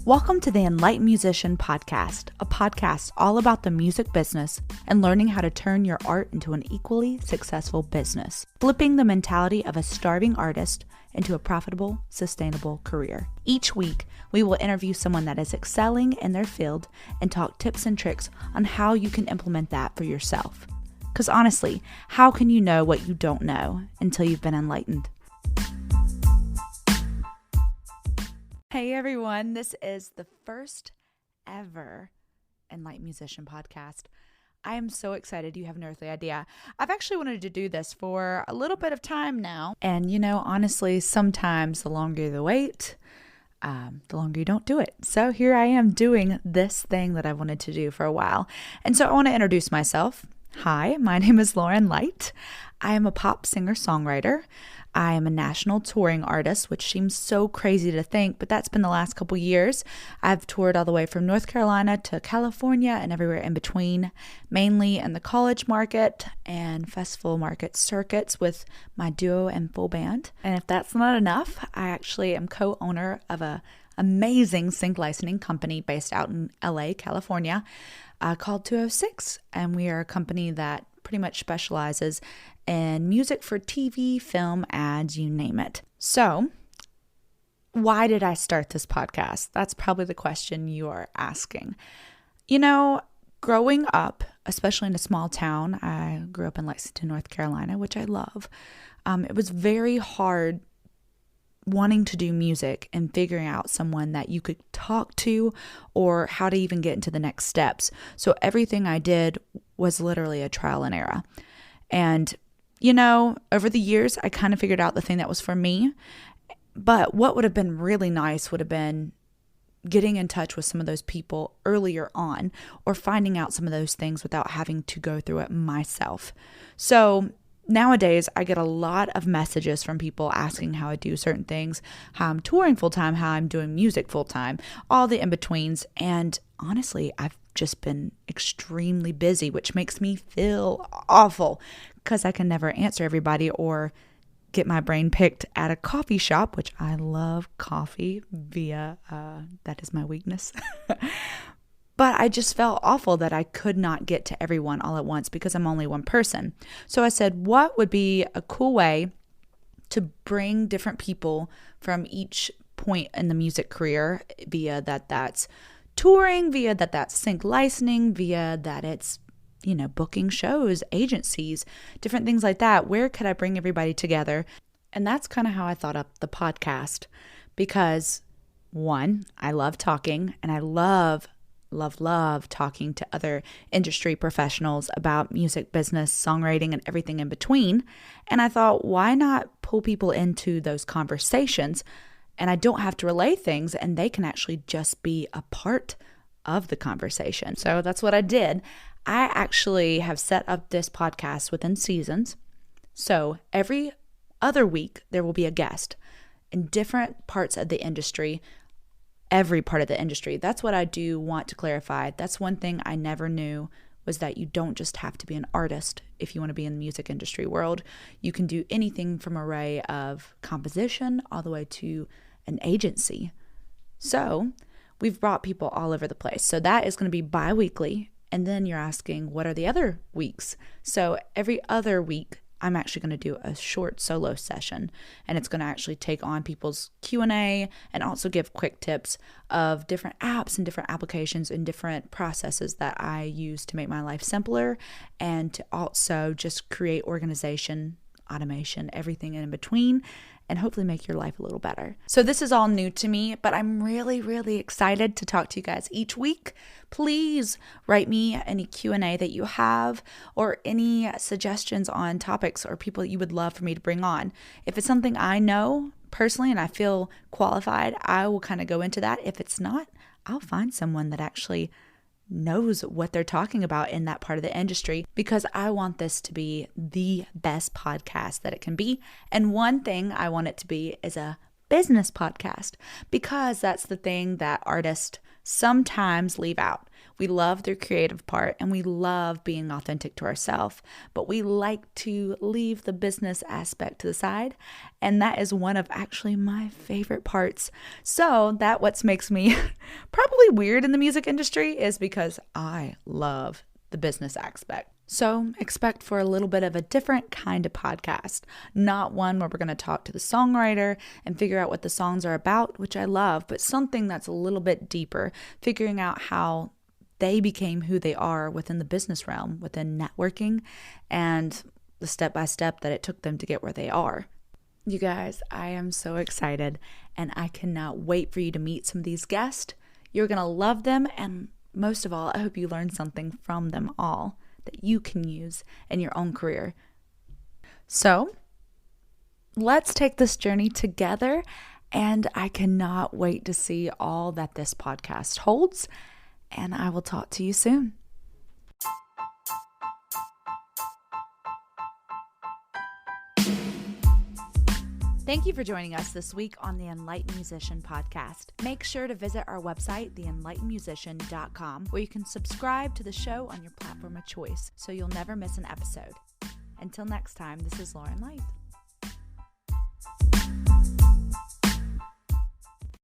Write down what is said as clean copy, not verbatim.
Welcome to the Enlightened Musician podcast, a podcast all about the music business and learning how to turn your art into an equally successful business, flipping the mentality of a starving artist into a profitable, sustainable career. Each week, we will interview someone that is excelling in their field and talk tips and tricks on how you can implement that for yourself. Because honestly, how can you know what you don't know until you've been enlightened? Hey everyone, this is the first ever Enlightened Musician podcast. I am so excited, you have no earthly idea. I've actually wanted to do this for a little bit of time now. And honestly, sometimes the longer you wait, the longer you don't do it. So here I am doing this thing that I've wanted to do for a while. And so I want to introduce myself. Hi, my name is Lauren Light. I am a pop singer-songwriter. I am a national touring artist, which seems so crazy to think, but that's been the last couple years. I've toured all the way from North Carolina to California and everywhere in between, mainly in the college market and festival market circuits with my duo and full band. And if that's not enough, I actually am co-owner of an amazing sync licensing company based out in LA, California, called 206. And we are a company that pretty much specializes in music for TV, film, ads, you name it. So, why did I start this podcast? That's probably the question you are asking. Growing up, especially in a small town, I grew up in Lexington, North Carolina, which I love. It was very hard wanting to do music and figuring out someone that you could talk to or how to even get into the next steps. So everything I did was literally a trial and error. And, over the years, I kind of figured out the thing that was for me. But what would have been really nice would have been getting in touch with some of those people earlier on or finding out some of those things without having to go through it myself. So nowadays, I get a lot of messages from people asking how I do certain things, how I'm touring full-time, how I'm doing music full-time, all the in-betweens. And honestly, I've just been extremely busy, which makes me feel awful because I can never answer everybody or get my brain picked at a coffee shop, which I love coffee that is my weakness. But I just felt awful that I could not get to everyone all at once because I'm only one person. So I said, what would be a cool way to bring different people from each point in the music career via that's touring, via that's sync licensing, via that it's, booking shows, agencies, different things like that. Where could I bring everybody together? And that's kind of how I thought up the podcast because one, I love talking and I love talking to other industry professionals about music business, songwriting, and everything in between. And I thought, why not pull people into those conversations? And I don't have to relay things and they can actually just be a part of the conversation. So that's what I did. I actually have set up this podcast within seasons. So every other week, there will be a guest in different parts of the industry, every part of the industry. That's what I do want to clarify. That's one thing I never knew was that you don't just have to be an artist if you want to be in the music industry world. You can do anything from array of composition all the way to an agency. So we've brought people all over the place. So that is going to be bi-weekly. And then you're asking, what are the other weeks? So every other week, I'm actually going to do a short solo session, and it's going to actually take on people's Q&A and also give quick tips of different apps and different applications and different processes that I use to make my life simpler and to also just create organization, automation, everything in between, and hopefully make your life a little better. So this is all new to me, but I'm really, really excited to talk to you guys each week. Please write me any Q&A that you have or any suggestions on topics or people that you would love for me to bring on. If it's something I know personally and I feel qualified, I will kind of go into that. If it's not, I'll find someone that actually knows what they're talking about in that part of the industry because I want this to be the best podcast that it can be. And one thing I want it to be is a business podcast because that's the thing that artists sometimes leave out. We love the creative part and we love being authentic to ourselves, but we like to leave the business aspect to the side. And that is one of actually my favorite parts. So that what makes me probably weird in the music industry is because I love the business aspect. So expect for a little bit of a different kind of podcast, not one where we're going to talk to the songwriter and figure out what the songs are about, which I love, but something that's a little bit deeper, figuring out how they became who they are within the business realm, within networking, and the step-by-step that it took them to get where they are. You guys, I am so excited, and I cannot wait for you to meet some of these guests. You're going to love them, and most of all, I hope you learn something from them all that you can use in your own career. So let's take this journey together, and I cannot wait to see all that this podcast holds, and I will talk to you soon. Thank you for joining us this week on the Enlightened Musician podcast. Make sure to visit our website, theenlightenedmusician.com, where you can subscribe to the show on your platform of choice so you'll never miss an episode. Until next time, this is Lauren Light.